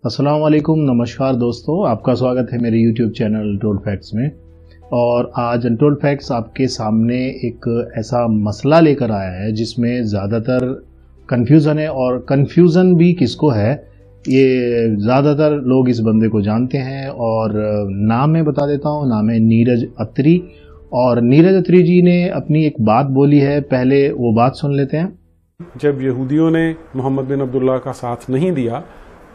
अस्सलाम वालेकुम, नमस्कार दोस्तों, आपका स्वागत है मेरे YouTube चैनल अनटोल्ड फैक्ट्स में। और आज अनटोल्ड फैक्ट्स आपके सामने एक ऐसा मसला लेकर आया है जिसमें ज़्यादातर कन्फ्यूज़न है, और कन्फ्यूज़न भी किसको है ये ज़्यादातर लोग इस बंदे को जानते हैं। और नाम मैं बता देता हूँ, नाम है नीरज अत्री। और नीरज अत्री जी ने अपनी एक बात बोली है, पहले वो बात सुन लेते हैं। जब यहूदियों ने मोहम्मद बिन अब्दुल्ला का साथ नहीं दिया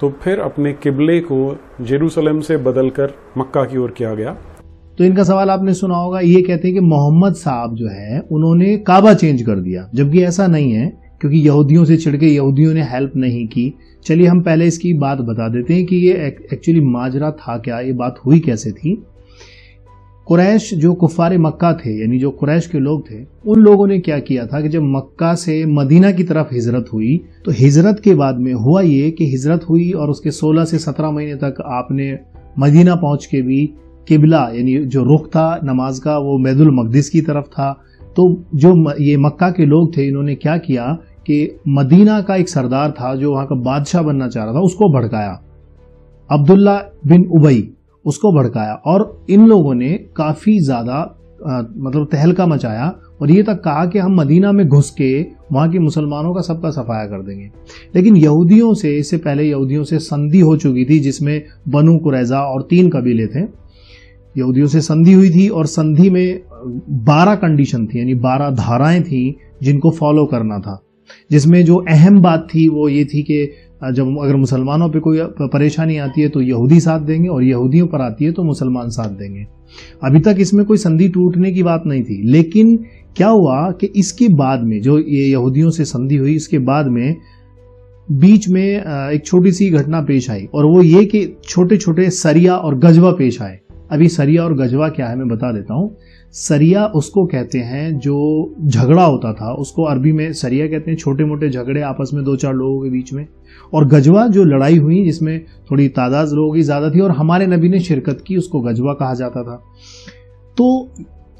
तो फिर अपने किबले को जेरूसलम से बदलकर मक्का की ओर किया गया। तो इनका सवाल आपने सुना होगा, ये कहते हैं कि मोहम्मद साहब जो है उन्होंने काबा चेंज कर दिया, जबकि ऐसा नहीं है, क्योंकि यहूदियों से छिड़के यहूदियों ने हेल्प नहीं की। चलिए हम पहले इसकी बात बता देते हैं कि ये एक्चुअली माजरा था क्या, ये बात हुई कैसे थी। कुरैश जो कुफारे मक्का थे, यानी जो कुरैश के लोग थे, उन लोगों ने क्या किया था कि जब मक्का से मदीना की तरफ हिजरत हुई तो हिजरत के बाद में हुआ ये कि हिजरत हुई और उसके 16 से 17 महीने तक आपने मदीना पहुंच के भी किबला यानी जो रुख था नमाज का वो बैतुल मक़दिस की तरफ था। तो जो ये मक्का के लोग थे, इन्होंने क्या किया कि मदीना का एक सरदार था जो वहां का बादशाह बनना चाह रहा था, उसको भड़काया, अब्दुल्ला बिन उबई उसको भड़काया। और इन लोगों ने काफी ज्यादा मतलब तहलका मचाया और ये तक कहा कि हम मदीना में घुस के वहां के मुसलमानों का सबका सफाया कर देंगे। लेकिन यहूदियों से, इससे पहले यहूदियों से संधि हो चुकी थी, जिसमें बनु कुरैजा और 3 कबीले थे। यहूदियों से संधि हुई थी और संधि में 12 कंडीशन थी, यानी 12 धाराएं थी जिनको फॉलो करना था। जिसमें जो अहम बात थी वो ये थी कि जब अगर मुसलमानों पे कोई परेशानी आती है तो यहूदी साथ देंगे, और यहूदियों पर आती है तो मुसलमान साथ देंगे। अभी तक इसमें कोई संधि टूटने की बात नहीं थी। लेकिन क्या हुआ कि इसके बाद में जो ये यहूदियों से संधि हुई, इसके बाद में बीच में एक छोटी सी घटना पेश आई, और वो ये कि छोटे छोटे सरिया और गजवा पेश आए। अभी सरिया और गजवा क्या है मैं बता देता हूँ। सरिया उसको कहते हैं जो झगड़ा होता था, उसको अरबी में सरिया कहते हैं, छोटे मोटे झगड़े आपस में 2-4 लोगों के बीच में। और गजवा जो लड़ाई हुई जिसमें थोड़ी तादाद लोगों की ज्यादा थी और हमारे नबी ने शिरकत की, उसको गजवा कहा जाता था। तो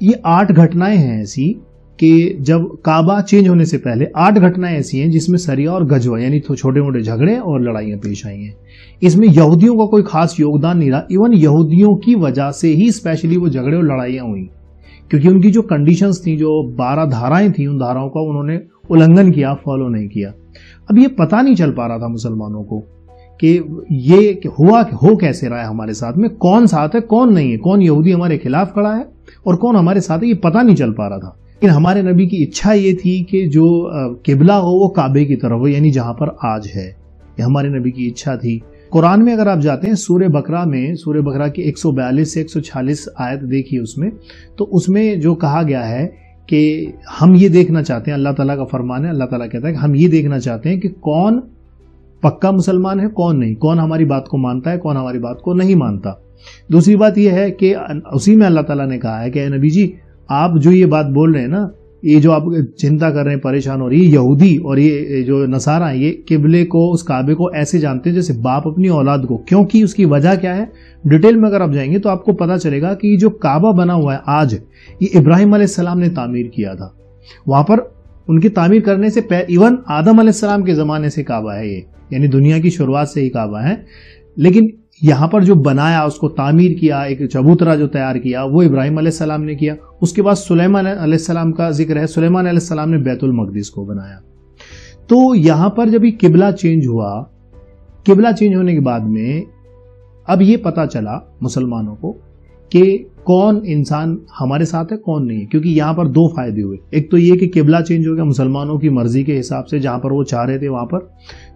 ये 8 घटनाएं हैं ऐसी कि जब काबा चेंज होने से पहले 8 घटनाएं ऐसी हैं जिसमें सरिया और गजवा यानी तो छोटे मोटे झगड़े और लड़ाइयां पेश आई हैं। इसमें यहूदियों का कोई खास योगदान नहीं रहा। इवन यहूदियों की वजह से ही स्पेशली वो झगड़े और लड़ाइयां हुई, क्योंकि उनकी जो कंडीशंस थी, जो 12 धाराएं थी, उन धाराओं का उन्होंने उल्लंघन किया, फॉलो नहीं किया। अब ये पता नहीं चल पा रहा था मुसलमानों को कि ये हुआ हो कैसे रहा है, हमारे साथ में कौन साथ है कौन नहीं है, कौन यहूदी हमारे खिलाफ खड़ा है और कौन हमारे साथ है, ये पता नहीं चल पा रहा था। लेकिन हमारे नबी की इच्छा ये थी कि जो किबला हो वो काबे की तरफ हो, यानी जहां पर आज है, ये हमारे नबी की इच्छा थी। कुरान में अगर आप जाते हैं सूरह बकरा में, सूरह बकरा की 142 से 146 आयत देखिए, उसमें तो उसमें जो कहा गया है कि हम ये देखना चाहते हैं, अल्लाह ताला का फरमान है, अल्लाह ताला कहता है कि हम ये देखना चाहते हैं कि कौन पक्का मुसलमान है कौन नहीं, कौन हमारी बात को मानता है कौन हमारी बात को नहीं मानता। दूसरी बात यह है कि उसी में अल्लाह ताला ने कहा है कि नबी जी आप जो ये बात बोल रहे हैं ना, ये जो आप चिंता कर रहे हैं, परेशान हो रही है, यहूदी और ये जो नसारा है, ये किबले को, उस काबे को ऐसे जानते हैं जैसे बाप अपनी औलाद को। क्योंकि उसकी वजह क्या है, डिटेल में अगर आप जाएंगे तो आपको पता चलेगा कि ये जो काबा बना हुआ है आज, ये इब्राहिम अलैहिस्सलाम ने तामीर किया था। वहां पर उनकी तामीर करने से इवन आदम अलैहिस्सलाम के जमाने से काबा है ये, यानी दुनिया की शुरुआत से ही काबा है। लेकिन यहां पर जो बनाया, उसको तामीर किया, एक चबूतरा जो तैयार किया, वो इब्राहिम अलैहिस्सलाम ने किया। उसके बाद सुलेमान अलैहिस्सलाम का जिक्र है, सुलेमान अलैहिस्सलाम ने बैतुल मक़दिस को बनाया। तो यहां पर जब ये किबला चेंज हुआ, किबला चेंज होने के बाद में अब ये पता चला मुसलमानों को कि कौन इंसान हमारे साथ है कौन नहीं है, क्योंकि यहां पर 2 फायदे हुए। एक तो ये कि किबला चेंज हो गया मुसलमानों की मर्जी के हिसाब से, जहां पर वो चाह रहे थे वहां पर।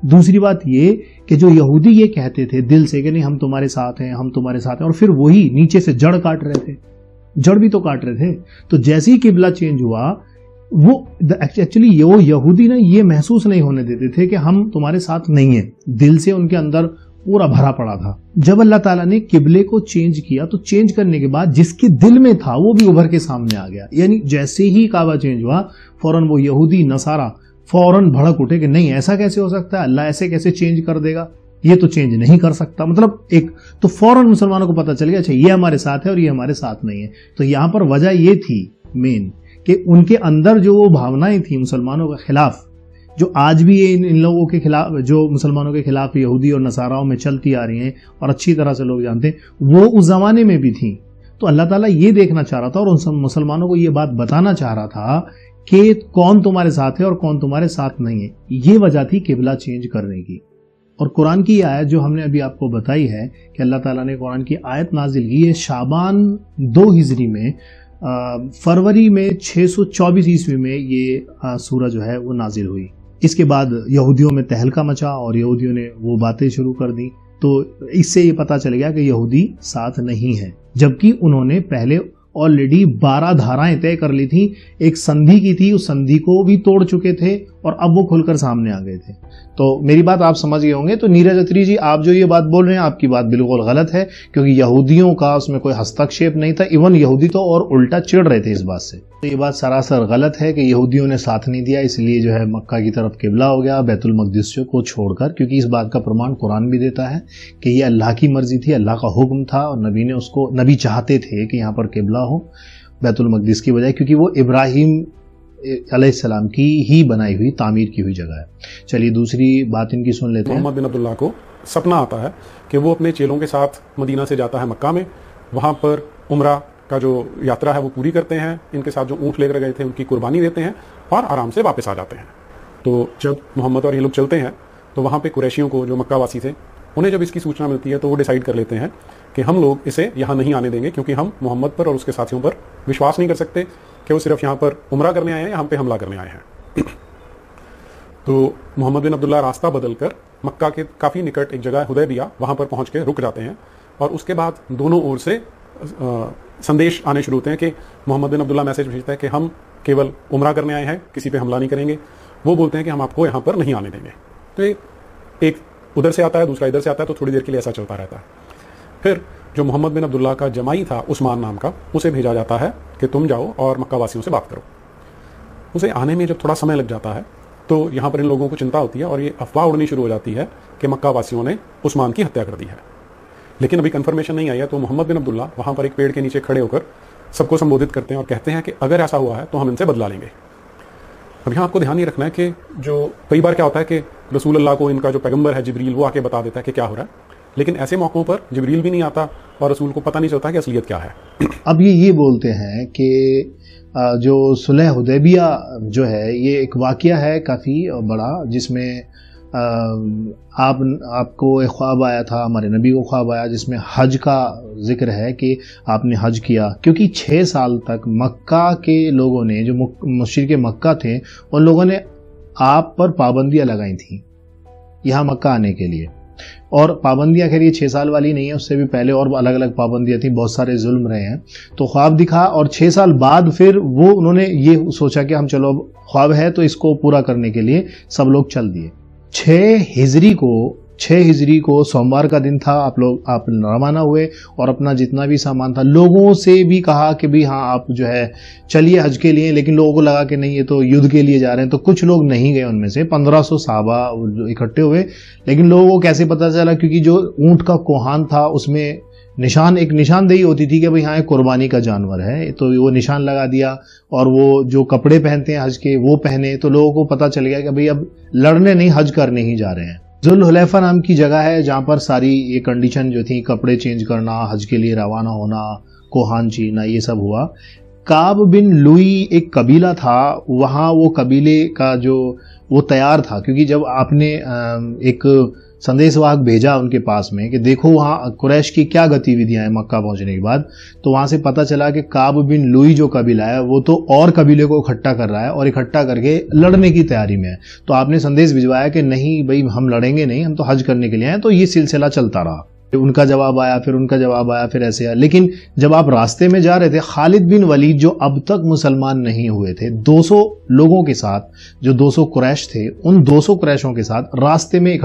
दूसरी बात ये कि जो यहूदी ये कहते थे दिल से कि नहीं हम तुम्हारे साथ हैं, हम तुम्हारे साथ हैं, और फिर वही नीचे से जड़ काट रहे थे, जड़ भी तो काट रहे थे। तो जैसे ही किबला चेंज हुआ, वो एक्चुअली वो यहूदी ना ये महसूस नहीं होने देते थे कि हम तुम्हारे साथ नहीं है, दिल से उनके अंदर पूरा भरा पड़ा था। जब अल्लाह ताला ने किबले को चेंज किया तो चेंज करने के बाद जिसके दिल में था वो भी उभर के सामने आ गया। यानी जैसे ही काबा चेंज हुआ, फौरन वो यहूदी नसारा फौरन भड़क उठे कि नहीं ऐसा कैसे हो सकता है, अल्लाह ऐसे कैसे चेंज कर देगा, ये तो चेंज नहीं कर सकता। मतलब एक तो फौरन मुसलमानों को पता चल गया, अच्छा ये हमारे साथ है और ये हमारे साथ नहीं है। तो यहां पर वजह ये थी मेन कि उनके अंदर जो वो भावनाएं थी मुसलमानों के खिलाफ, जो आज भी ये इन लोगों के खिलाफ, जो मुसलमानों के खिलाफ यहूदी और नसाराओं में चलती आ रही हैं और अच्छी तरह से लोग जानते हैं, वो उस जमाने में भी थी। तो अल्लाह ताला ये देखना चाह रहा था और उन मुसलमानों को ये बात बताना चाह रहा था कि कौन तुम्हारे साथ है और कौन तुम्हारे साथ नहीं है। ये वजह थी किबला चेंज करने की। और कुरान की आयत जो हमने अभी आपको बताई है कि अल्लाह ताला ने कुरान की आयत नाजिल की है शाबान 2 हिजरी में, फरवरी में 624 ईस्वी में ये सूरह जो है वो नाजिल हुई। इसके बाद यहूदियों में तहलका मचा और यहूदियों ने वो बातें शुरू कर दी। तो इससे ये पता चल गया कि यहूदी साथ नहीं है, जबकि उन्होंने पहले ऑलरेडी 12 धाराएं तय कर ली थी, एक संधि की थी, उस संधि को भी तोड़ चुके थे और अब वो खुलकर सामने आ गए थे। तो मेरी बात आप समझ गए होंगे। तो नीरज अत्री जी, आप जो ये बात बोल रहे हैं आपकी बात बिल्कुल गलत है, क्योंकि यहूदियों का उसमें कोई हस्तक्षेप नहीं था। इवन यहूदी तो और उल्टा चिढ़ रहे थे इस बात से। तो ये बात सरासर गलत है कि यहूदियों ने साथ नहीं दिया, इसलिए जो है मक्का की तरफ किबला हो गया बैतुल मकदिस को छोड़कर, क्योंकि इस बात का प्रमाण कुरान भी देता है कि ये अल्लाह की मर्जी थी, अल्लाह का हुक्म था और नबी ने उसको, नबी चाहते थे कि यहाँ पर किबला हो बैतुल मकदिस की बजाय, क्योंकि वो इब्राहिम अलैहिस्सलाम की ही बनाई हुई, तामीर की हुई जगह है। चलिए दूसरी बात इनकी सुन लेते हैं। मोहम्मद बिन अब्दुल्लाह को सपना आता है कि वो अपने चेलों के साथ मदीना से जाता है मक्का में, वहां पर उम्रा का जो यात्रा है वो पूरी करते हैं, इनके साथ जो ऊँट लेकर गए थे उनकी कुर्बानी देते हैं और आराम से वापस आ जाते हैं। तो जब मोहम्मद और ये लोग चलते हैं तो वहाँ पे कुरैशियों को, जो मक्का वासी थे, उन्हें जब इसकी सूचना मिलती है तो वो डिसाइड कर लेते हैं कि हम लोग इसे यहाँ नहीं आने देंगे, क्योंकि हम मोहम्मद पर और उसके साथियों पर विश्वास नहीं कर सकते कि वो सिर्फ यहाँ पर उम्रा करने आए हैं या हम पे हमला करने आए हैं। तो मोहम्मद बिन अब्दुल्लाह रास्ता बदलकर मक्का के काफ़ी निकट एक जगह हुदैबिया, वहाँ पर पहुँच के रुक जाते हैं और उसके बाद दोनों ओर से संदेश आने शुरू होते हैं कि मोहम्मद बिन अब्दुल्लाह मैसेज भेजता है कि हम केवल उम्रा करने आए हैं, किसी पे हमला नहीं करेंगे। वो बोलते हैं कि हम आपको यहाँ पर नहीं आने देंगे। तो एक उधर से आता है, दूसरा इधर से आता है, तो थोड़ी देर के लिए ऐसा चलता रहता है। फिर जो मोहम्मद बिन अब्दुल्लाह का जमाई था उस्मान नाम का, उसे भेजा जाता है कि तुम जाओ और मक्का वासियों से बात करो। उसे आने में जब थोड़ा समय लग जाता है तो यहाँ पर इन लोगों को चिंता होती है और ये अफवाह उड़नी शुरू हो जाती है कि मक्का वासियों ने उस्मान की हत्या कर दी है। लेकिन अभी कंफर्मेशन नहीं आई है। तो मोहम्मद बिन अब्दुल्लाह वहाँ पर एक पेड़ के नीचे खड़े होकर सबको संबोधित करते हैं और कहते हैं कि अगर ऐसा हुआ है तो हम इनसे बदला लेंगे। अब यहाँ आपको ध्यान ये रखना है कि जो कई बार क्या होता है कि रसूल अल्लाह को इनका जो पैगंबर है जिब्रील, वो आके बता देता है कि क्या हो रहा है, लेकिन ऐसे मौकों पर जिब्रील भी नहीं आता और रसूल को पता नहीं चलता कि असलियत क्या है। अब ये बोलते हैं कि जो सुलह हुदैबिया जो है ये एक वाकया है काफ़ी बड़ा, जिसमें आपको एक ख्वाब आया था, हमारे नबी को ख्वाब आया जिसमें हज का जिक्र है कि आपने हज किया, क्योंकि 6 साल तक मक्का के लोगों ने, जो मुशरिक मक्का थे, उन लोगों ने आप पर पाबंदियां लगाई थी यहाँ मक्का आने के लिए। और पाबंदियां खैर ये 6 साल वाली नहीं है, उससे भी पहले और अलग अलग पाबंदियां थी, बहुत सारे जुल्म रहे हैं। तो ख्वाब दिखा और 6 साल बाद फिर वो उन्होंने ये सोचा कि हम चलो अब ख्वाब है तो इसको पूरा करने के लिए सब लोग चल दिए। 6 हिजरी को सोमवार का दिन था, आप रवाना हुए और अपना जितना भी सामान था लोगों से भी कहा कि भाई हाँ आप जो है चलिए हज के लिए, लेकिन लोगों को लगा कि नहीं ये तो युद्ध के लिए जा रहे हैं, तो कुछ लोग नहीं गए। उनमें से 1500 सहाबा इकट्ठे हुए, लेकिन लोगों को कैसे पता चला, क्योंकि जो ऊंट का कोहान था उसमें एक निशानदेही होती थी कि भाई हाँ कुर्बानी का जानवर है, तो वो निशान लगा दिया। और वो जो कपड़े पहनते हैं हज के वो पहने, तो लोगों को पता चल गया कि भाई अब लड़ने नहीं, हज करने ही जा रहे हैं। जुल हुलैफा नाम की जगह है जहां पर सारी ये कंडीशन जो थी, कपड़े चेंज करना, हज के लिए रवाना होना, कोहान चीरना, ये सब हुआ। काब बिन लुई एक कबीला था, वहां वो कबीले का जो वो तैयार था, क्योंकि जब आपने एक संदेशवाहक भेजा उनके पास में कि देखो वहां कुरैश की क्या गतिविधियां हैं मक्का पहुंचने के बाद, तो वहां से पता चला कि काब बिन लुई जो कबीला है वो तो और कबीले को इकट्ठा कर रहा है और इकट्ठा करके लड़ने की तैयारी में है। तो आपने संदेश भिजवाया कि नहीं भाई हम लड़ेंगे नहीं, हम तो हज करने के लिए आए। तो ये सिलसिला चलता रहा, उनका जवाब आया, फिर उनका जवाब आया, फिर ऐसे आया। लेकिन जब आप रास्ते में जा रहे थे, खालिद बिन वलीद जो अब तक मुसलमान नहीं हुए थे, 200 लोगों के साथ, जो 200 कुरैश थे, उन 200 कुरैशों के साथ रास्ते में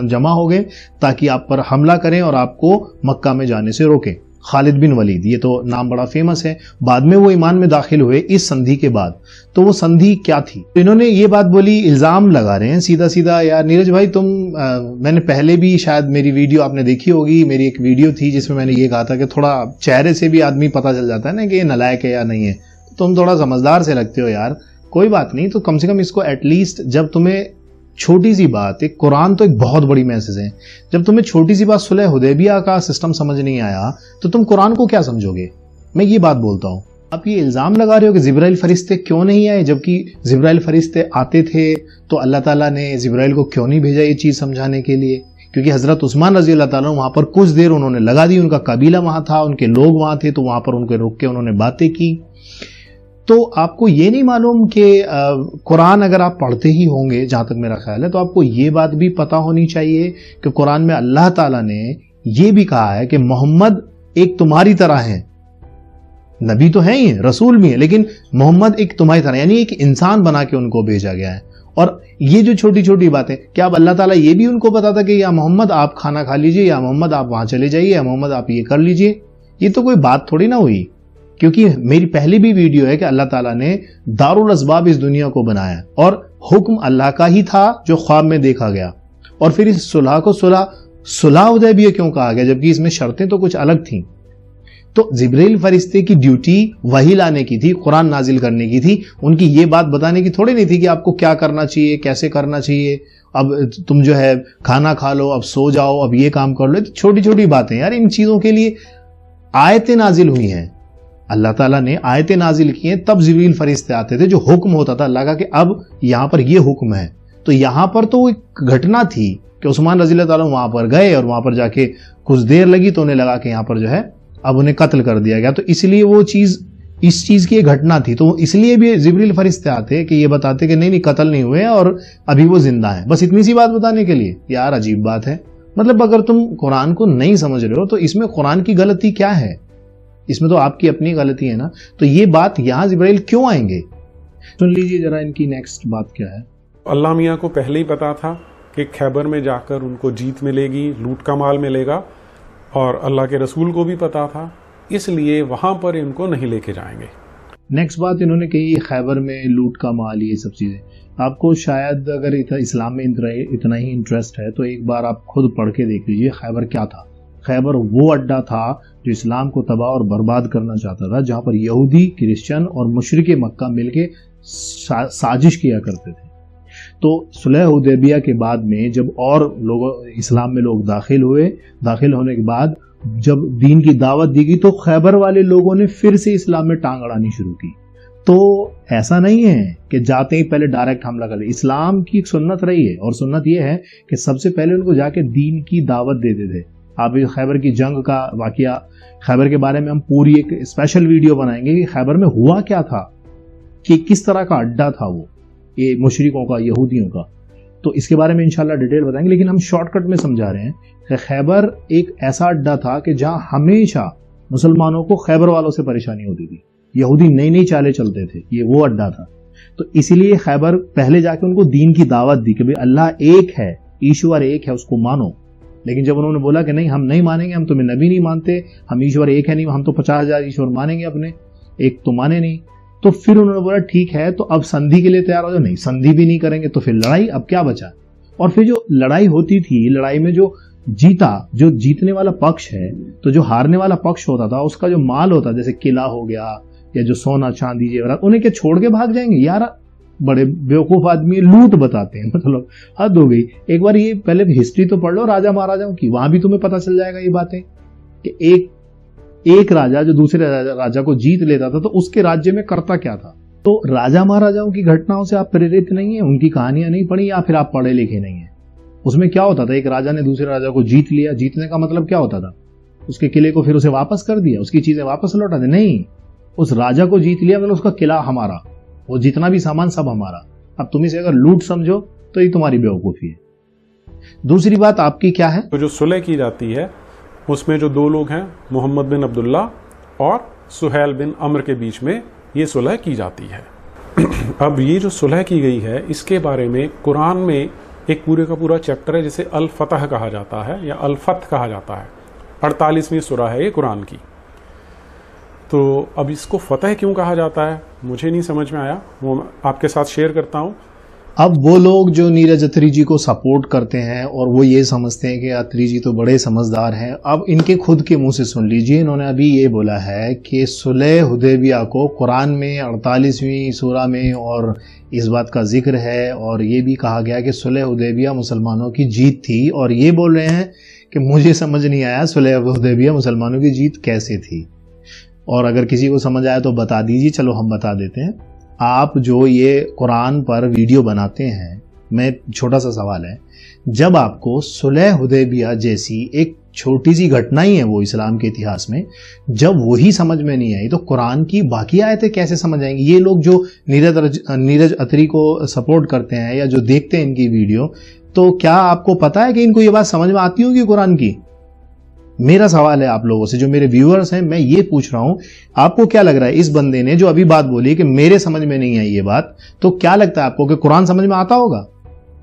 जमा हो गए ताकि आप पर हमला करें और आपको मक्का में जाने से रोकें। खालिद बिन वलीद, ये तो नाम बड़ा फेमस है। बाद में वो ईमान में दाखिल हुए इस संधि के बाद। तो वो संधि क्या थी? तो इन्होंने ये बात बोली, इल्जाम लगा रहे हैं सीधा सीधा, यार नीरज भाई तुम मैंने पहले भी शायद मेरी वीडियो आपने देखी होगी, मेरी एक वीडियो थी जिसमें मैंने ये कहा था कि थोड़ा चेहरे से भी आदमी पता चल जाता है ना कि ये नालायक है या नहीं है। तुम थोड़ा समझदार से लगते हो यार, कोई बात नहीं, तो कम से कम इसको एटलीस्ट, जब तुम्हें छोटी सी बात, एक कुरान तो एक बहुत बड़ी मैसेज है, जब तुम्हें छोटी सी बात सुलह हुदैबिया का सिस्टम समझ नहीं आया तो तुम कुरान को क्या समझोगे? मैं ये बात बोलता हूं। आप ये इल्जाम लगा रहे हो कि जिब्राइल फरिश्ते क्यों नहीं आए, जबकि जिब्राइल फरिश्ते आते थे तो अल्लाह ताला ने जिब्राइल को क्यों नहीं भेजा ये चीज समझाने के लिए? क्योंकि हजरत उस्मान रजी अल्लाह ताला वहां पर कुछ देर उन्होंने लगा दी, उनका कबीला वहां था, उनके लोग वहां थे, तो वहां पर उनके रुक के उन्होंने बातें की। तो आपको ये नहीं मालूम कि कुरान अगर आप पढ़ते ही होंगे, जहां तक मेरा ख्याल है, तो आपको ये बात भी पता होनी चाहिए कि कुरान में अल्लाह ताला ने ये भी कहा है कि मोहम्मद एक तुम्हारी तरह है। नबी तो है ही, रसूल भी है, लेकिन मोहम्मद एक तुम्हारी तरह, यानी एक इंसान बना के उनको भेजा गया है। और ये जो छोटी छोटी बातें, क्या अब अल्लाह ताला ये भी उनको बताता कि या मोहम्मद आप खाना खा लीजिए, या मोहम्मद आप वहां चले जाइए, या मोहम्मद आप ये कर लीजिए? ये तो कोई बात थोड़ी ना हुई। क्योंकि मेरी पहली भी वीडियो है कि अल्लाह ताला ने दारुल असबाब इस दुनिया को बनाया और हुक्म अल्लाह का ही था जो ख्वाब में देखा गया। और फिर इस सुलह को सुलह हुदैबिया क्यों कहा गया, जबकि इसमें शर्तें तो कुछ अलग थी? तो जिब्रील फरिश्ते की ड्यूटी वही लाने की थी, कुरान नाजिल करने की थी, उनकी ये बात बताने की थोड़ी नहीं थी कि आपको क्या करना चाहिए, कैसे करना चाहिए, अब तुम जो है खाना खा लो, अब सो जाओ, अब ये काम कर लो। तो छोटी छोटी बातें यार, इन चीजों के लिए आयतें नाजिल हुई हैं, अल्लाह ताला ने आयतें नाजिल की हैं, तब जिब्रील फरिश्ते आते थे, जो हुक्म होता था अल्लाह का कि अब यहां पर ये हुक्म है। तो यहां पर तो एक घटना थी कि उस्मान रज़ी अल्लाह ताला वहां पर गए और वहां पर जाके कुछ देर लगी तो उन्हें लगा कि यहां पर जो है अब उन्हें कत्ल कर दिया गया। तो इसलिए वो चीज, इस चीज की एक घटना थी, तो इसलिए भी जिब्रील फरिश्ते आते कि ये बताते कि नहीं कत्ल नहीं हुए और अभी वो जिंदा है, बस इतनी सी बात बताने के लिए। यार अजीब बात है, मतलब अगर तुम कुरान को नहीं समझ रहे हो तो इसमें कुरान की गलती क्या है? इसमें तो आपकी अपनी गलती है ना। तो ये बात यहां जिब्राइल क्यों आएंगे? सुन लीजिए जरा इनकी नेक्स्ट बात क्या है। अल्लाह मियाँ को पहले ही पता था कि खैबर में जाकर उनको जीत मिलेगी, लूट का माल मिलेगा, और अल्लाह के रसूल को भी पता था, इसलिए वहां पर इनको नहीं लेके जाएंगे। नेक्स्ट बात इन्होंने कही खैबर में लूट का माल, ये सब चीजें। आपको शायद अगर इस्लाम में इतना ही इंटरेस्ट है तो एक बार आप खुद पढ़ के देख लीजिए खैबर क्या था। खैबर वो अड्डा था जो इस्लाम को तबाह और बर्बाद करना चाहता था, जहां पर यहूदी, क्रिश्चियन और मुशरिके मक्का मिलके साजिश किया करते थे। तो सुलह हुदैबिया के बाद में जब और लोग इस्लाम में लोग दाखिल होने के बाद जब दीन की दावत दी गई तो खैबर वाले लोगों ने फिर से इस्लाम में टांग अड़ानी शुरू की। तो ऐसा नहीं है कि जाते ही पहले डायरेक्ट हमला कर दे। इस्लाम की एक सुन्नत रही है, और सुन्नत यह है कि सबसे पहले उनको जाके दीन की दावत देते थे। आप खैबर की जंग का वाकया, खैबर के बारे में हम पूरी एक स्पेशल वीडियो बनाएंगे कि खैबर में हुआ क्या था, कि किस तरह का अड्डा था वो, ये मुशरिकों का, यहूदियों का। तो इसके बारे में इंशाल्लाह डिटेल बताएंगे, लेकिन हम शॉर्टकट में समझा रहे हैं कि खैबर एक ऐसा अड्डा था कि जहां हमेशा मुसलमानों को खैबर वालों से परेशानी होती थी। यहूदी नई नई चालें चलते थे, ये वो अड्डा था। तो इसीलिए खैबर पहले जाके उनको दीन की दावत दी कि भाई अल्लाह एक है, ईश्वर एक है, उसको मानो। लेकिन जब उन्होंने बोला कि नहीं हम नहीं मानेंगे, हम तुम्हें नबी नहीं मानते, हम ईश्वर एक है नहीं, हम तो 50,000 ईश्वर मानेंगे अपने, एक तो माने नहीं। तो फिर उन्होंने बोला ठीक है, तो अब संधि के लिए तैयार हो जाओ। नहीं, संधि भी नहीं करेंगे तो फिर लड़ाई, अब क्या बचा? और फिर जो लड़ाई होती थी, लड़ाई में जो जीतने वाला पक्ष है, तो जो हारने वाला पक्ष होता था उसका जो माल होता, जैसे किला हो गया या जो सोना चांदी जेवरात, उन्हें क्या छोड़ के भाग जाएंगे? यार बड़े बेवकूफ आदमी लूट बताते हैं, मतलब हद हो गई। एक बार ये पहले हिस्ट्री तो पढ़ लो राजा महाराजाओं की, वहां भी तुम्हें पता चल जाएगा ये बातें कि एक राजा जो दूसरे राजा को जीत लेता था तो उसके राज्य में करता क्या था। तो राजा महाराजाओं की घटनाओं से आप प्रेरित नहीं है, उनकी कहानियां नहीं पढ़ी, या फिर आप पढ़े लिखे नहीं है। उसमें क्या होता था, एक राजा ने दूसरे राजा को जीत लिया, जीतने का मतलब क्या होता था? उसके किले को फिर उसे वापस कर दिया, उसकी चीजें वापस लौटा दी? नहीं, उस राजा को जीत लिया मतलब उसका किला हमारा, वो जितना भी सामान सब हमारा। अब तुम इसे अगर लूट समझो तो ये तुम्हारी बेवकूफी है। दूसरी बात आपकी क्या है? तो जो सुलह की जाती है उसमें जो दो लोग हैं, मोहम्मद बिन अब्दुल्ला और सुहैल बिन अमर के बीच में ये सुलह की जाती है। अब ये जो सुलह की गई है इसके बारे में कुरान में एक पूरे का पूरा चैप्टर है जिसे अल फतह कहा जाता है या अल फत कहा जाता है। 48वीं सूरह है ये कुरान की। तो अब इसको फतह क्यों कहा जाता है मुझे नहीं समझ में आया, वो आपके साथ शेयर करता हूँ अब वो लोग जो नीरज अत्री जी को सपोर्ट करते हैं और वो ये समझते हैं कि अत्री जी तो बड़े समझदार हैं, अब इनके खुद के मुंह से सुन लीजिए। इन्होंने अभी ये बोला है कि सुलह हुदैबिया को कुरान में 48वीं सूरा में और इस बात का जिक्र है, और ये भी कहा गया कि सुलह हुदैबिया मुसलमानों की जीत थी। और ये बोल रहे हैं कि मुझे समझ नहीं आया सुलह हुदैबिया मुसलमानों की जीत कैसे थी, और अगर किसी को समझ आया तो बता दीजिए। चलो हम बता देते हैं। आप जो ये कुरान पर वीडियो बनाते हैं, मैं छोटा सा सवाल है, जब आपको सुलह हुदैबिया जैसी एक छोटी सी घटना ही है वो इस्लाम के इतिहास में, जब वही समझ में नहीं आई तो कुरान की बाकी आयतें कैसे समझ आएंगी? ये लोग जो नीरज अत्री को सपोर्ट करते हैं या जो देखते हैं इनकी वीडियो, तो क्या आपको पता है कि इनको ये बात समझ में आती होगी कुरान की? मेरा सवाल है आप लोगों से, जो मेरे व्यूअर्स हैं, मैं ये पूछ रहा हूं, आपको क्या लग रहा है इस बंदे ने जो अभी बात बोली कि मेरे समझ में नहीं आई ये बात, तो क्या लगता है आपको कि कुरान समझ में आता होगा?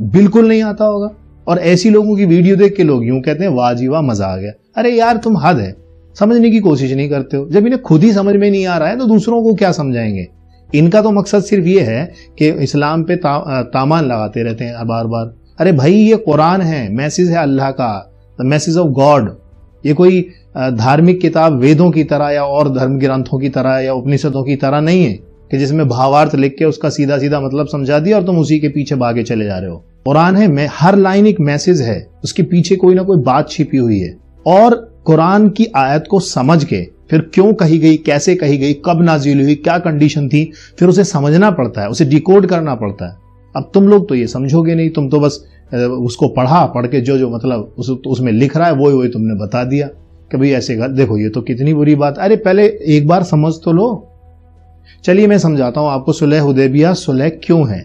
बिल्कुल नहीं आता होगा। और ऐसी लोगों की वीडियो देख के लोग यूं कहते हैं वाह जी वाह मजा आ गया। अरे यार तुम हद है, समझने की कोशिश नहीं करते हो। जब इन्हें खुद ही समझ में नहीं आ रहा है तो दूसरों को क्या समझाएंगे? इनका तो मकसद सिर्फ ये है कि इस्लाम पे तामान लगाते रहते हैं बार बार। अरे भाई ये कुरान है, मैसेज है अल्लाह का, द मैसेज ऑफ गॉड। ये कोई धार्मिक किताब वेदों की तरह या और धर्म ग्रंथों की तरह या उपनिषदों की तरह नहीं है कि जिसमें भावार्थ लिख के उसका सीधा सीधा मतलब समझा दिया और तुम उसी के पीछे भागे चले जा रहे हो। कुरान है, हर लाइन एक मैसेज है, उसके पीछे कोई ना कोई बात छिपी हुई है। और कुरान की आयत को समझ के फिर क्यों कही गई, कैसे कही गई, कब नाजिल हुई, क्या कंडीशन थी, फिर उसे समझना पड़ता है, उसे डिकोड करना पड़ता है। अब तुम लोग तो ये समझोगे नहीं, तुम तो बस उसको पढ़ के जो मतलब उसमें लिख रहा है वही तुमने बता दिया कि भाई ऐसे देखो ये तो कितनी बुरी बात। अरे पहले एक बार समझ तो लो। चलिए मैं समझाता हूं आपको सुलह हुदैबिया सुलह क्यों है।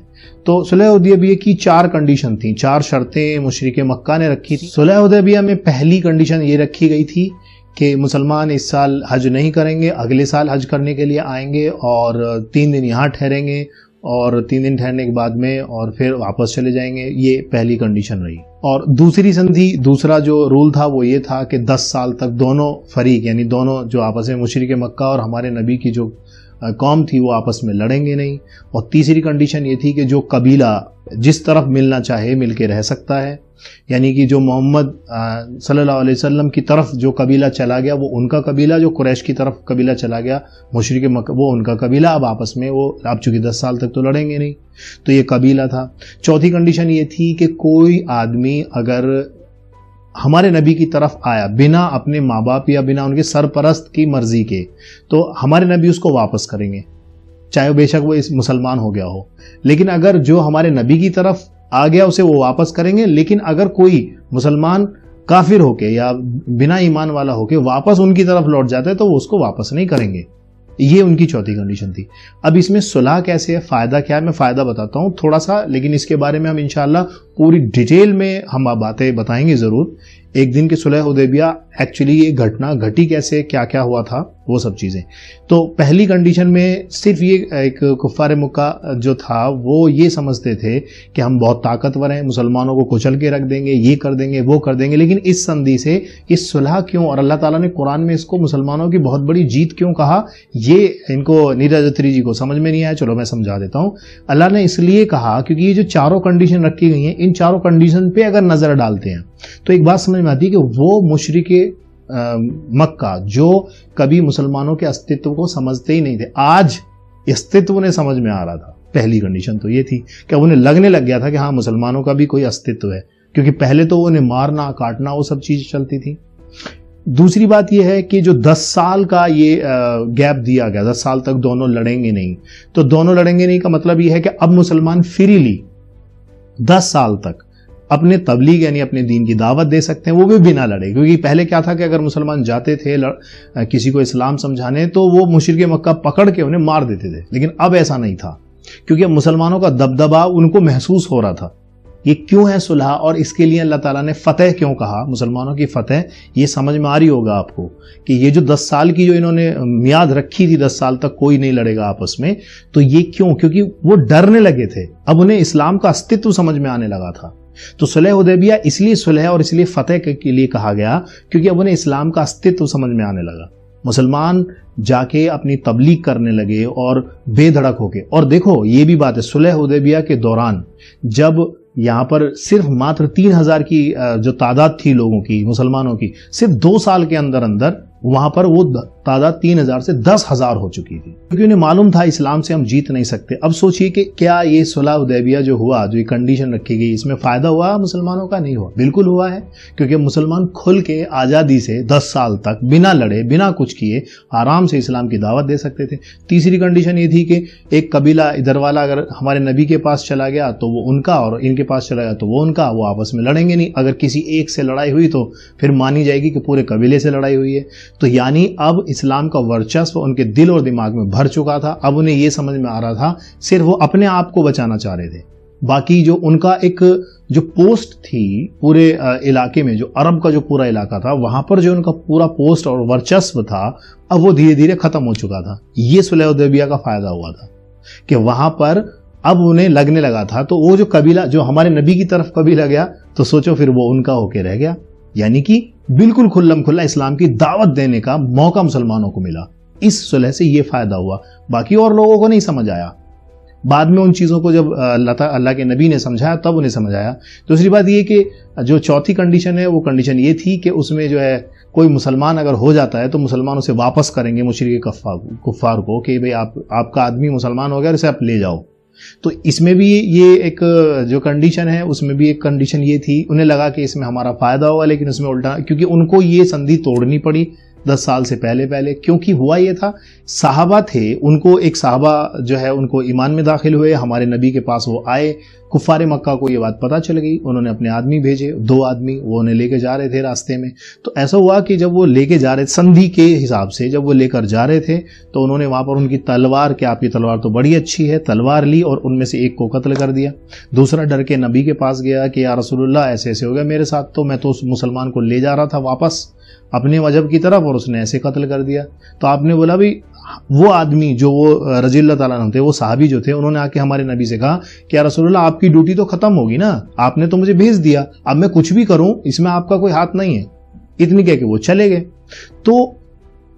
तो सुलह हुदैबिया की 4 कंडीशन थी, 4 शर्तें मुशरिक मक्का ने रखी थी। सुलह हुदैबिया में पहली कंडीशन ये रखी गई थी कि मुसलमान इस साल हज नहीं करेंगे, अगले साल हज करने के लिए आएंगे और 3 दिन यहाँ ठहरेंगे और 3 दिन ठहरने के बाद में और फिर वापस चले जाएंगे। ये पहली कंडीशन रही। और दूसरी संधि, दूसरा जो रूल था वो ये था कि 10 साल तक दोनों फरीक यानी दोनों जो आपस में मुशरिक मक्का और हमारे नबी की जो कौम थी वो आपस में लड़ेंगे नहीं। और तीसरी कंडीशन ये थी कि जो कबीला जिस तरफ मिलना चाहे मिल के रह सकता है, यानी कि जो मोहम्मद सल्लल्लाहु अलैहि वसल्लम की तरफ जो कबीला चला गया वो उनका कबीला, जो कुरैश की तरफ कबीला चला गया मुशरिक मक्का वो उनका कबीला। अब आपस में वो आप चूंकि 10 साल तक तो लड़ेंगे नहीं, तो ये कबीला था। चौथी कंडीशन ये थी कि कोई आदमी अगर हमारे नबी की तरफ आया बिना अपने माँ बाप या बिना उनके सरपरस्त की मर्जी के, तो हमारे नबी उसको वापस करेंगे, चाहे बेशक वो इस मुसलमान हो गया हो। लेकिन अगर जो हमारे नबी की तरफ आ गया उसे वो वापस करेंगे। लेकिन अगर कोई मुसलमान काफिर होके या बिना ईमान वाला होके वापस उनकी तरफ लौट जाता है तो वो उसको वापस नहीं करेंगे। ये उनकी चौथी कंडीशन थी। अब इसमें सुलह कैसे है, फायदा क्या है, मैं फायदा बताता हूं थोड़ा सा, लेकिन इसके बारे में हम इंशाल्लाह पूरी डिटेल में हम बातें बताएंगे जरूर एक दिन। की सुलह हुदैबिया एक्चुअली ये घटना घटी कैसे, क्या क्या हुआ था, वो सब चीजें। तो पहली कंडीशन में सिर्फ ये एक कुफ्फार मक्का जो था वो ये समझते थे कि हम बहुत ताकतवर हैं, मुसलमानों को कुचल के रख देंगे, ये कर देंगे वो कर देंगे। लेकिन इस संधि से इस सुलह क्यों, और अल्लाह ताला ने कुरान में इसको मुसलमानों की बहुत बड़ी जीत क्यों कहा, ये इनको नीरज अत्री जी को समझ में नहीं आया। चलो मैं समझा देता हूं। अल्लाह ने इसलिए कहा क्योंकि ये जो 4 कंडीशन रखी गई हैं, इन 4 कंडीशन पे अगर नजर डालते हैं तो एक बात समझ में आती है कि वो मुशरिके मक्का जो कभी मुसलमानों के अस्तित्व को समझते ही नहीं थे, आज अस्तित्व उन्हें समझ में आ रहा था। पहली कंडीशन तो ये थी कि उन्हें लगने लग गया था कि हाँ मुसलमानों का भी कोई अस्तित्व है, क्योंकि पहले तो उन्हें मारना काटना वो सब चीज चलती थी। दूसरी बात यह है कि जो 10 साल का ये गैप दिया गया, 10 साल तक दोनों लड़ेंगे नहीं, तो दोनों लड़ेंगे नहीं का मतलब यह है कि अब मुसलमान फ्रीली 10 साल तक अपने तबलीग यानी अपने दीन की दावत दे सकते हैं, वो भी बिना लड़े। क्योंकि पहले क्या था कि अगर मुसलमान जाते थे किसी को इस्लाम समझाने तो वो मुशरिक मक्का पकड़ के उन्हें मार देते थे। लेकिन अब ऐसा नहीं था, क्योंकि अब मुसलमानों का दबदबा उनको महसूस हो रहा था। ये क्यों है सुलह, और इसके लिए अल्लाह ताला ने फतेह क्यों कहा, मुसलमानों की फतेह, ये समझ में आ रही होगा आपको कि ये जो 10 साल की जो इन्होंने मियाद रखी थी, 10 साल तक कोई नहीं लड़ेगा आपस में, तो ये क्यों, क्योंकि वो डरने लगे थे। अब उन्हें इस्लाम का अस्तित्व समझ में आने लगा था। तो सुलह हुदैबिया इसलिए सुलह और इसलिए फतेह के लिए कहा गया क्योंकि अब उन्हें इस्लाम का अस्तित्व समझ में आने लगा। मुसलमान जाके अपनी तबलीग करने लगे और बेधड़क होके। और देखो ये भी बात है, सुलह हुदैबिया के दौरान जब यहाँ पर सिर्फ मात्र 3000 की जो तादाद थी लोगों की, मुसलमानों की, सिर्फ 2 साल के अंदर अंदर वहां पर वो तादाद 3000 से 10,000 हो चुकी थी, क्योंकि उन्हें मालूम था इस्लाम से हम जीत नहीं सकते। अब सोचिए कि क्या ये सुलह हुदैबिया जो हुआ, जो ये कंडीशन रखी गई, इसमें फायदा हुआ मुसलमानों का? नहीं हुआ, बिल्कुल हुआ है, क्योंकि मुसलमान खुल के आजादी से 10 साल तक बिना लड़े बिना कुछ किए आराम से इस्लाम की दावत दे सकते थे। तीसरी कंडीशन ये थी कि एक कबीला इधर वाला अगर हमारे नबी के पास चला गया तो वो उनका, और इनके पास चला गया तो वो उनका, वो आपस में लड़ेंगे नहीं। अगर किसी एक से लड़ाई हुई तो फिर मानी जाएगी कि पूरे कबीले से लड़ाई हुई है। तो यानी अब इस्लाम का वर्चस्व उनके दिल और दिमाग में भर चुका था। अब उन्हें यह समझ में आ रहा था सिर्फ वो अपने आप को बचाना चाह रहे थे, बाकी जो उनका एक जो पोस्ट थी पूरे इलाके में, जो अरब का जो पूरा इलाका था, वहां पर जो उनका पूरा पोस्ट और वर्चस्व था, अब वो धीरे धीरे खत्म हो चुका था। ये सुलह हुदैबिया का फायदा हुआ था कि वहां पर अब उन्हें लगने लगा था। तो वो जो कबीला जो हमारे नबी की तरफ कबीला गया, तो सोचो फिर वो उनका होके रह गया। यानी कि बिल्कुल खुल्लम खुल्ला इस्लाम की दावत देने का मौका मुसलमानों को मिला। इस सुलह से ये फायदा हुआ, बाकी और लोगों को नहीं समझ आया। बाद में उन चीजों को जब अल्लाह के नबी ने समझाया तब उन्हें समझ आया। दूसरी बात ये कि जो चौथी कंडीशन है वो कंडीशन ये थी कि उसमें जो है कोई मुसलमान अगर हो जाता है तो मुसलमान उसे वापस करेंगे मुशरिक कुफ्फार को कि भाई आपका आदमी मुसलमान हो गया, इसे आप ले जाओ। तो इसमें भी ये एक जो कंडीशन है उसमें भी एक कंडीशन ये थी, उन्हें लगा कि इसमें हमारा फायदा होगा, लेकिन उसमें उल्टा, क्योंकि उनको ये संधि तोड़नी पड़ी 10 साल से पहले। क्योंकि हुआ ये था, साहबा थे, उनको एक साहबा जो है उनको ईमान में दाखिल हुए, हमारे नबी के पास वो आए। कुफ्फारे मक्का को ये बात पता चल गई, उन्होंने अपने आदमी भेजे, 2 आदमी, वो उन्हें लेके जा रहे थे रास्ते में। तो ऐसा हुआ कि जब वो लेके जा रहे, संधि के हिसाब से जब वो लेकर जा रहे थे, तो उन्होंने वहां पर उनकी तलवार, कि आपकी तलवार तो बड़ी अच्छी है, तलवार ली और उनमें से एक को कत्ल कर दिया। दूसरा डर के नबी के पास गया कि या रसूलुल्लाह ऐसे ऐसे हो गया मेरे साथ, तो मैं तो उस मुसलमान को ले जा रहा था वापस अपने मजहब की तरफ, और उसने ऐसे कत्ल कर दिया। तो आपने बोला भी वो आदमी जो वो रज़ियल्लाहु ताला अन्हु थे, वो सहाबी जो थे, उन्होंने आके हमारे नबी से कहा कि या रसूलुल्लाह आपकी ड्यूटी तो खत्म होगी ना, आपने तो मुझे भेज दिया, अब मैं कुछ भी करूं इसमें आपका कोई हाथ नहीं है। इतनी कह के वो चले गए। तो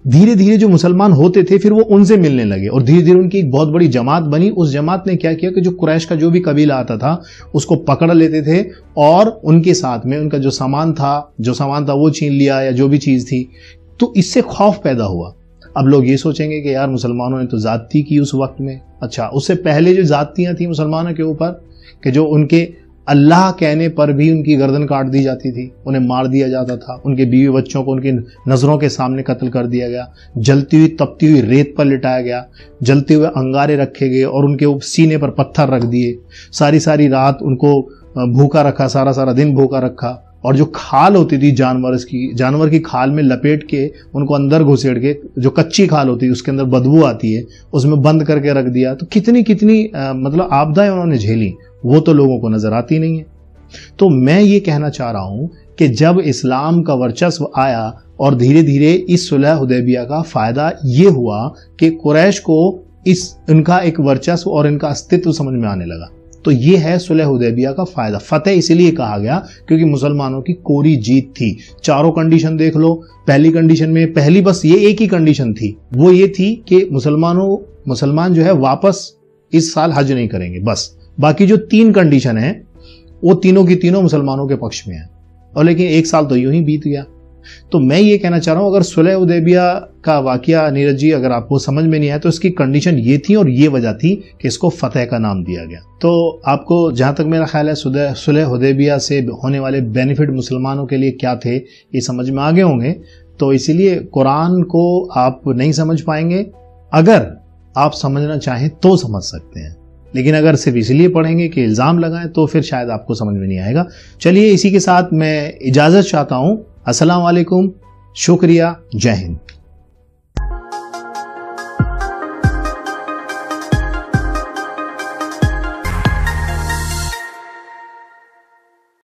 धीरे धीरे जो मुसलमान होते थे फिर वो उनसे मिलने लगे और धीरे धीरे उनकी एक बहुत बड़ी जमात बनी। उस जमात ने क्या किया कि जो कुरैश का जो भी कबीला आता था उसको पकड़ लेते थे और उनके साथ में उनका जो सामान था वो छीन लिया या जो भी चीज थी। तो इससे खौफ पैदा हुआ। अब लोग ये सोचेंगे कि यार मुसलमानों ने तो जाती की उस वक्त में। अच्छा, उससे पहले जो जातियां थी मुसलमानों के ऊपर कि जो उनके अल्लाह कहने पर भी उनकी गर्दन काट दी जाती थी, उन्हें मार दिया जाता था, उनके बीवी बच्चों को उनकी नजरों के सामने कत्ल कर दिया गया, जलती हुई तपती हुई रेत पर लिटाया गया, जलते हुए अंगारे रखे गए और उनके सीने पर पत्थर रख दिए, सारी सारी रात उनको भूखा रखा, सारा सारा दिन भूखा रखा। और जो खाल होती थी जानवर की खाल में लपेट के उनको अंदर घुसेड़ के, जो कच्ची खाल होती है उसके अंदर बदबू आती है, उसमें बंद करके रख दिया। तो कितनी मतलब आपदाएं उन्होंने झेली, वो तो लोगों को नजर आती नहीं है। तो मैं ये कहना चाह रहा हूं कि जब इस्लाम का वर्चस्व आया और धीरे धीरे इस सुलह हुदैबिया का फायदा ये हुआ कि कुरैश को इनका एक वर्चस्व और इनका अस्तित्व समझ में आने लगा। तो ये है सुलह हुदैबिया का फायदा। फतेह इसलिए कहा गया क्योंकि मुसलमानों की कोरी जीत थी। चारों कंडीशन देख लो। पहली कंडीशन में पहली बस ये एक ही कंडीशन थी, वो ये थी कि मुसलमान जो है वापस इस साल हज नहीं करेंगे, बस। बाकी जो 3 कंडीशन है वो तीनों की तीनों मुसलमानों के पक्ष में है। और लेकिन 1 साल तो यूं ही बीत गया। तो मैं ये कहना चाह रहा हूं, अगर सुलह हुदैबिया का वाकया नीरज जी अगर आपको समझ में नहीं आया तो इसकी कंडीशन ये थी और ये वजह थी कि इसको फतेह का नाम दिया गया। तो आपको जहां तक मेरा ख्याल है सुलह हुदैबिया से होने वाले बेनिफिट मुसलमानों के लिए क्या थे ये समझ में आ गए होंगे। तो इसीलिए कुरान को आप नहीं समझ पाएंगे। अगर आप समझना चाहें तो समझ सकते हैं, लेकिन अगर सिर्फ इसलिए पढ़ेंगे कि इल्जाम लगाएं तो फिर शायद आपको समझ में नहीं आएगा। चलिए इसी के साथ मैं इजाजत चाहता हूं। अस्सलाम वालेकुम, शुक्रिया, जय हिंद।